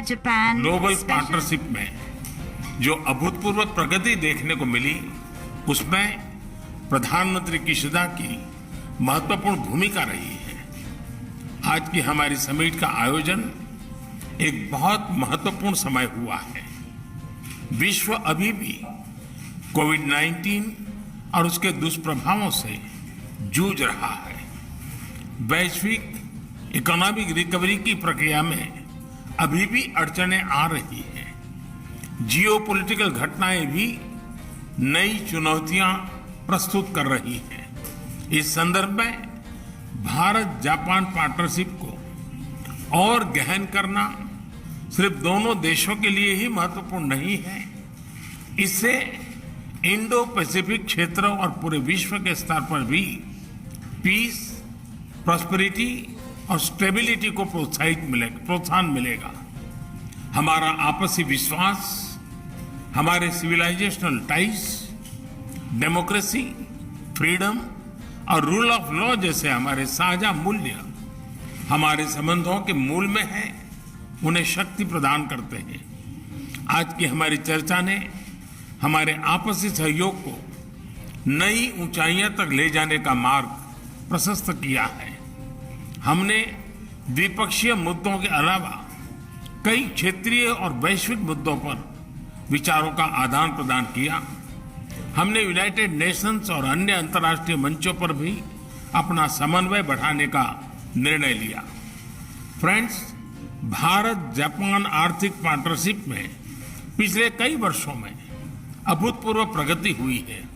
Japan global special- partnership में जो अभूतपूर्व प्रगति देखने को मिली, उसमें प्रधानमंत्री किशिदा की महत्वपूर्ण भूमिका रही है। आज की हमारी समिट का आयोजन एक बहुत महत्वपूर्ण समय हुआ है। विश्व अभी भी कोविड-19 और उसके दुष्प्रभावों से जूझ रहा है। वैश्विक इकोनॉमिक रिकवरी की प्रक्रिया में अभी भी अड़चनें आ रही हैं। जियोपॉलिटिकल घटनाएं भी नई चुनौतियां प्रस्तुत कर रही हैं। इस संदर्भ में भारत जापान पार्टनरशिप को और गहन करना सिर्फ दोनों देशों के लिए ही महत्वपूर्ण नहीं है, इससे इंडो पैसिफिक क्षेत्र और पूरे विश्व के स्तर पर भी पीस, प्रॉस्पेरिटी और स्टेबिलिटी को प्रोत्साहन मिलेगा। हमारा आपसी विश्वास, हमारे सिविलाइजेशनल टाइज, डेमोक्रेसी, फ्रीडम और रूल ऑफ लॉ जैसे हमारे साझा मूल्य हमारे संबंधों के मूल में है, उन्हें शक्ति प्रदान करते हैं। आज की हमारी चर्चा ने हमारे आपसी सहयोग को नई ऊंचाइयों तक ले जाने का मार्ग प्रशस्त किया है। हमने द्विपक्षीय मुद्दों के अलावा कई क्षेत्रीय और वैश्विक मुद्दों पर विचारों का आदान प्रदान किया। हमने यूनाइटेड नेशंस और अन्य अंतर्राष्ट्रीय मंचों पर भी अपना समन्वय बढ़ाने का निर्णय लिया। फ्रेंड्स, भारत जापान आर्थिक पार्टनरशिप में पिछले कई वर्षों में अभूतपूर्व प्रगति हुई है।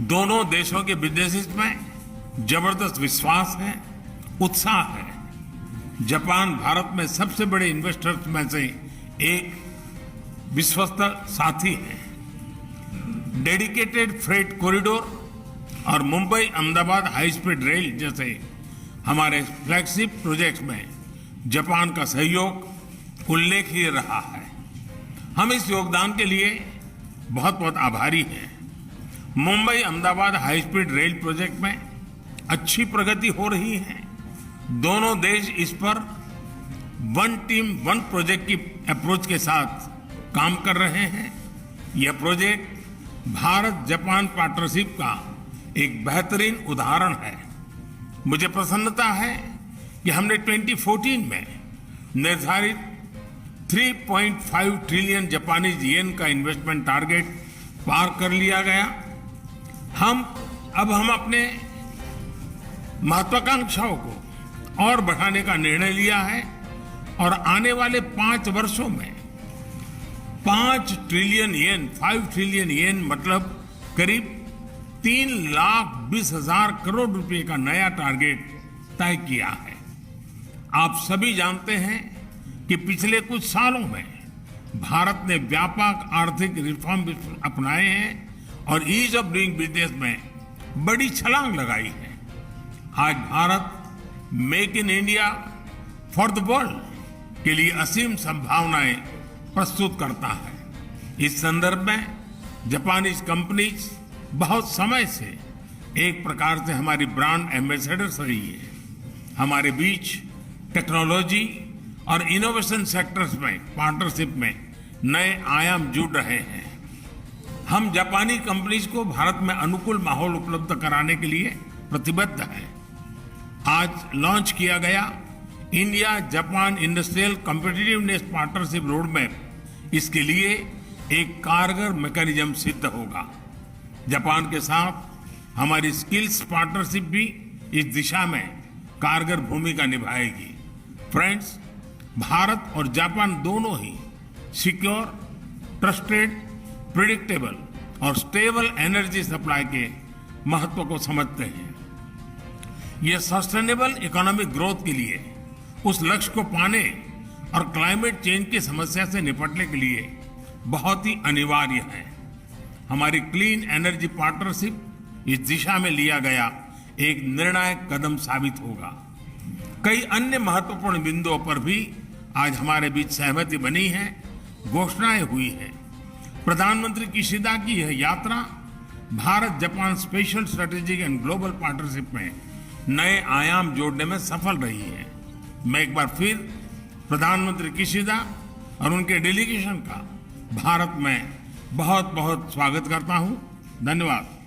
दोनों देशों के बिजनेसेस में जबरदस्त विश्वास है, उत्साह है। जापान भारत में सबसे बड़े इन्वेस्टर्स में से एक विश्वस्त साथी है। डेडिकेटेड फ्रेट कॉरिडोर और Mumbai Ahmedabad high speed rail जैसे हमारे फ्लैगशिप प्रोजेक्ट्स में जापान का सहयोग उल्लेखनीय रहा है। हम इस योगदान के लिए बहुत बहुत आभारी हैं। Mumbai Ahmedabad high speed rail project में अच्छी प्रगति हो रही है। दोनों देश इस पर वन टीम वन प्रोजेक्ट की अप्रोच के साथ काम कर रहे हैं। यह प्रोजेक्ट भारत जापान पार्टनरशिप का एक बेहतरीन उदाहरण है। मुझे प्रसन्नता है कि हमने 2014 में निर्धारित 3.5 ट्रिलियन जापानीज येन का इन्वेस्टमेंट टारगेट पार कर लिया गया। हम अपने महत्वाकांक्षाओं को और बढ़ाने का निर्णय लिया है और आने वाले 5 वर्षों में 5 ट्रिलियन येन, 5 ट्रिलियन येन मतलब करीब 3,20,000 करोड़ रुपए का नया टारगेट तय किया है। आप सभी जानते हैं कि पिछले कुछ सालों में भारत ने व्यापक आर्थिक रिफॉर्म अपनाए हैं और ईज ऑफ डूइंग बिजनेस में बड़ी छलांग लगाई है। आज Bharat make in India for the world के लिए असीम संभावनाएं प्रस्तुत करता है। इस संदर्भ में जापानीज कंपनीज बहुत समय से एक प्रकार से हमारी ब्रांड एम्बेसडर्स रही है। हमारे बीच टेक्नोलॉजी और इनोवेशन सेक्टर्स में पार्टनरशिप में नए आयाम जुड़ रहे हैं। हम जापानी कंपनीज को भारत में अनुकूल माहौल उपलब्ध कराने के लिए प्रतिबद्ध हैं। आज लॉन्च किया गया India Japan industrial competitiveness partnership road map इसके लिए एक कारगर मैकेनिज्म सिद्ध होगा। जापान के साथ हमारी स्किल्स पार्टनरशिप भी इस दिशा में कारगर भूमिका निभाएगी। फ्रेंड्स, भारत और जापान दोनों ही सिक्योर, ट्रस्टेड, प्रिडिक्टेबल और स्टेबल एनर्जी सप्लाई के महत्व को समझते हैं। यह सस्टेनेबल इकोनॉमिक ग्रोथ के लिए, उस लक्ष्य को पाने और क्लाइमेट चेंज की समस्या से निपटने के लिए बहुत ही अनिवार्य है। हमारी क्लीन एनर्जी पार्टनरशिप इस दिशा में लिया गया एक निर्णायक कदम साबित होगा। कई अन्य महत्वपूर्ण बिंदुओं पर भी आज हमारे बीच सहमति बनी है, घोषणाएं हुई है। प्रधानमंत्री किशिदा की यह यात्रा Bharat Japan special strategic and global partnership में नए आयाम जोड़ने में सफल रही है। मैं एक बार फिर प्रधानमंत्री किशिदा और उनके डेलीगेशन का भारत में बहुत बहुत स्वागत करता हूं। धन्यवाद।